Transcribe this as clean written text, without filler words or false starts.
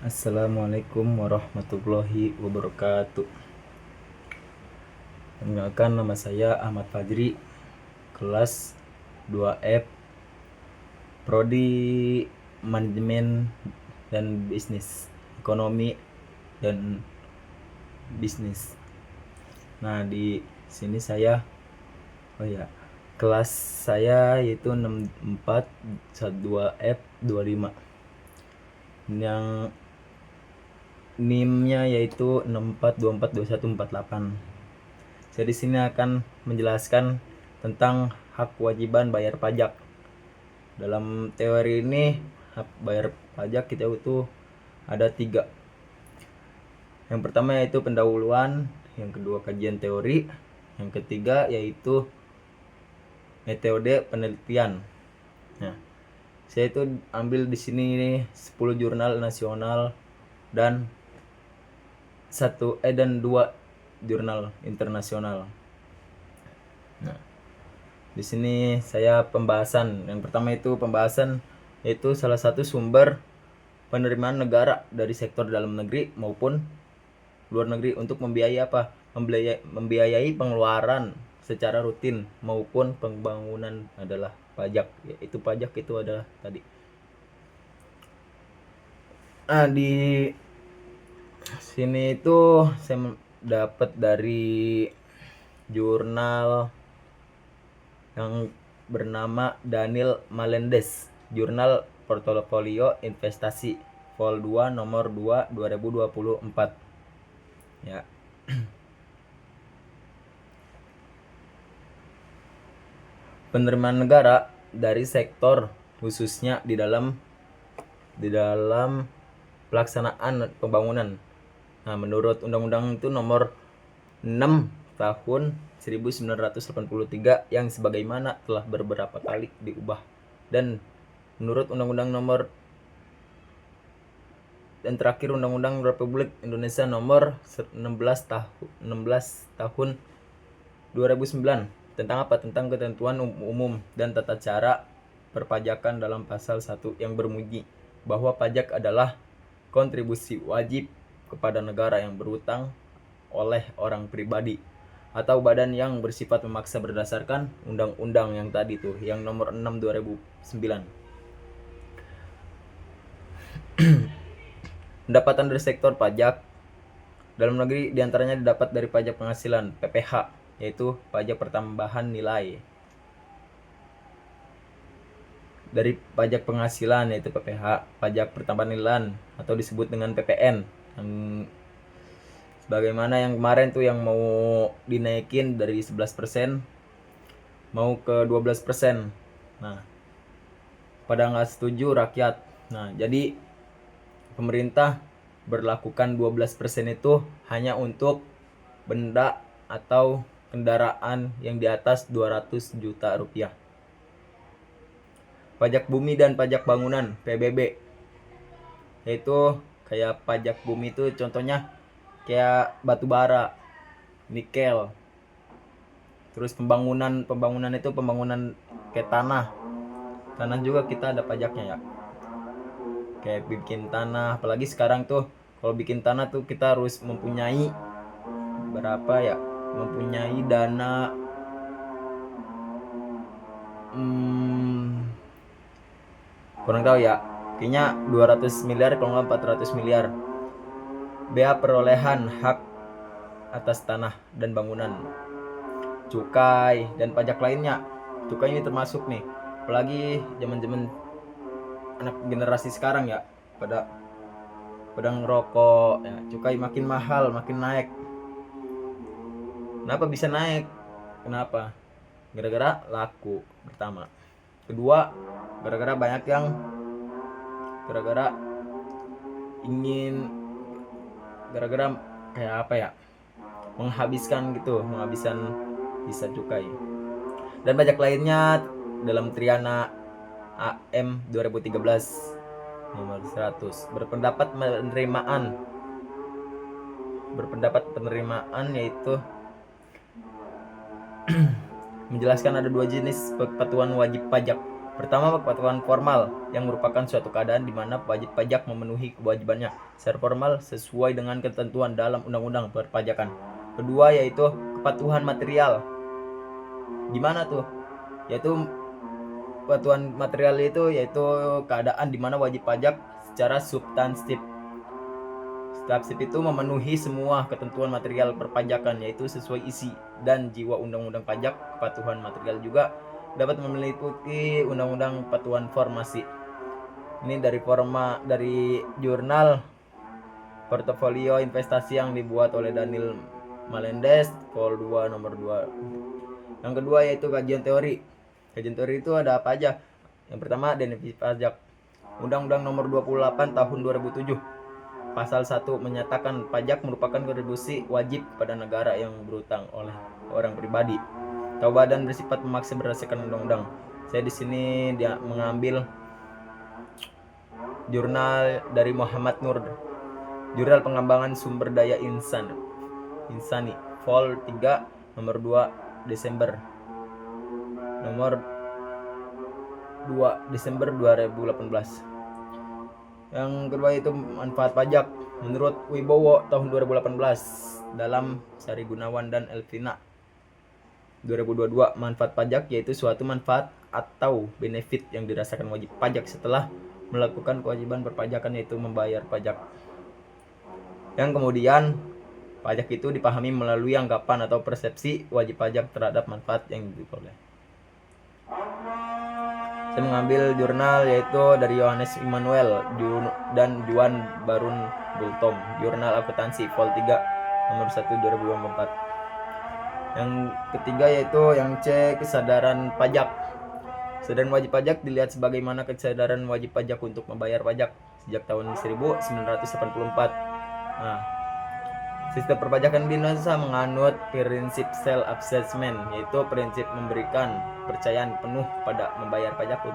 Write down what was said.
Assalamualaikum warahmatullahi wabarakatuh. Perkenalkan, nama saya Ahmad Fajri, kelas 2F, Prodi Manajemen dan Bisnis, Ekonomi dan Bisnis. Nah, di sini kelas saya yaitu 64 12F 25. Yang NIM-nya yaitu 64242148. Saya di sini akan menjelaskan tentang hak kewajiban bayar pajak. Dalam teori ini, hak bayar pajak kita itu ada 3. Yang pertama yaitu pendahuluan, yang kedua kajian teori, yang ketiga yaitu metode penelitian. Nah, saya itu ambil di sini 10 jurnal nasional dan 2 jurnal internasional. Nah, di sini saya pembahasan. Yang pertama itu pembahasan yaitu salah satu sumber penerimaan negara dari sektor dalam negeri maupun luar negeri untuk membiayai pengeluaran secara rutin maupun pembangunan adalah pajak. Yaitu pajak itu adalah tadi. Di sini itu saya dapat dari jurnal yang bernama Daniel Melendez, Jurnal Portofolio Investasi Vol 2 nomor 2 2024. Ya. Penerimaan negara dari sektor khususnya di dalam pelaksanaan pembangunan. Nah, menurut Undang-Undang itu nomor 6 tahun 1983 yang sebagaimana telah beberapa kali diubah, dan menurut Undang-Undang nomor dan terakhir Undang-Undang Republik Indonesia nomor 16 tahun 2009 tentang ketentuan umum dan tata cara perpajakan dalam pasal 1 yang berbunyi bahwa pajak adalah kontribusi wajib kepada negara yang berutang oleh orang pribadi atau badan yang bersifat memaksa berdasarkan undang-undang yang tadi tuh, yang nomor 6 2009. Pendapatan dari sektor pajak dalam negeri diantaranya didapat dari pajak penghasilan (PPH), yaitu pajak pertambahan nilai. Dari pajak penghasilan yaitu PPH, pajak pertambahan nilai atau disebut dengan PPN. Sebagaimana yang kemarin tuh yang mau dinaikin dari 11% mau ke 12%. Nah, pada nggak setuju rakyat. Nah, jadi pemerintah berlakukan 12% itu hanya untuk benda atau kendaraan yang di atas 200 juta rupiah. Pajak bumi dan pajak bangunan (PBB), yaitu kayak pajak bumi itu contohnya kayak batu bara, nikel. Terus pembangunan itu pembangunan kayak tanah juga kita ada pajaknya ya. Kayak bikin tanah, apalagi sekarang tuh kalau bikin tanah tuh kita harus mempunyai dana kurang tahu ya, kayaknya 200 miliar kalau nggak 400 miliar bea perolehan hak atas tanah dan bangunan, cukai dan pajak lainnya. Cukai ini termasuk nih, apalagi zaman anak generasi sekarang ya, pada ngerokok ya, cukai makin mahal, makin naik. Kenapa bisa naik? Kenapa? Gara-gara laku, pertama. Kedua, gara-gara banyak yang menghabiskan bisa cukai. Dan pajak lainnya dalam Triana AM 2013 nomor 100 berpendapat penerimaan yaitu menjelaskan ada 2 jenis kepatuhan wajib pajak, Pertama, kepatuhan formal yang merupakan suatu keadaan di mana wajib pajak memenuhi kewajibannya secara formal sesuai dengan ketentuan dalam undang-undang perpajakan. Kedua yaitu kepatuhan material. Gimana tuh? Yaitu kepatuhan material itu yaitu keadaan di mana wajib pajak secara substansif itu memenuhi semua ketentuan material perpajakan, yaitu sesuai isi dan jiwa undang-undang pajak. Kepatuhan material juga dapat meliputi undang-undang kepatuhan formasi. Ini dari jurnal portofolio investasi yang dibuat oleh Daniel Melendez, Vol 2 nomor 2. Yang kedua yaitu kajian teori. Kajian teori itu ada apa aja? Yang pertama, definisi pajak. Undang-Undang nomor 28 tahun 2007. Pasal 1 menyatakan pajak merupakan kontribusi wajib pada negara yang berutang oleh orang pribadi atau badan bersifat memaksa berdasarkan undang-undang. Saya di sini dia mengambil jurnal dari Muhammad Nur, Jurnal Pengembangan Sumber Daya Insani, Vol 3 nomor 2 Desember 2018. Yang kedua itu manfaat pajak. Menurut Wibowo tahun 2018 dalam Sari Gunawan dan Elvina 2022, manfaat pajak yaitu suatu manfaat atau benefit yang dirasakan wajib pajak setelah melakukan kewajiban perpajakan, yaitu membayar pajak. Yang kemudian pajak itu dipahami melalui anggapan atau persepsi wajib pajak terhadap manfaat yang diperoleh. Saya mengambil jurnal yaitu dari Yohanes Immanuel dan Juan Barun Bultom, Jurnal Akuntansi Vol 3 nomor 1 2024. Yang ketiga yaitu yang C, kesadaran pajak. Kesadaran wajib pajak dilihat sebagaimana kesadaran wajib pajak untuk membayar pajak sejak tahun 1984. Nah, sistem perpajakan di Indonesia menganut prinsip self assessment, yaitu prinsip memberikan kepercayaan penuh pada membayar pajak untuk